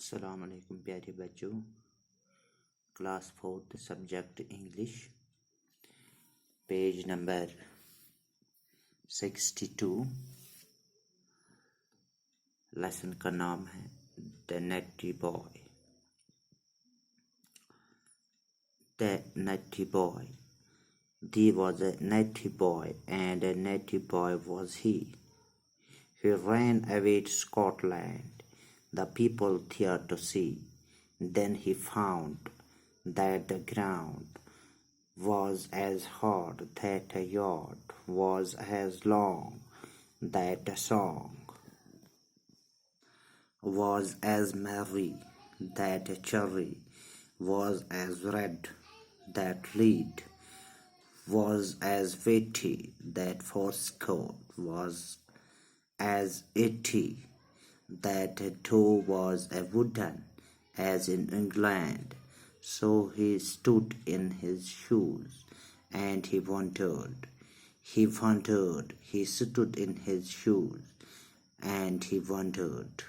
अस्सलाम वालेकुम प्यारे बच्चों। Class 4 subject English, page number 62। Lesson का नाम है the nutty boy. The nutty boy. There was a naughty boy, and a naughty boy was he. He ran away to Scotland, the people there to see. Then he found that the ground was as hard, that a yard was as long, that a song was as merry, that a cherry was as red, that lead was as witty, that fourscore was as 80, that a door was a wooden, as in England. So he stood in his shoes, and he wondered. He stood in his shoes, and he wondered.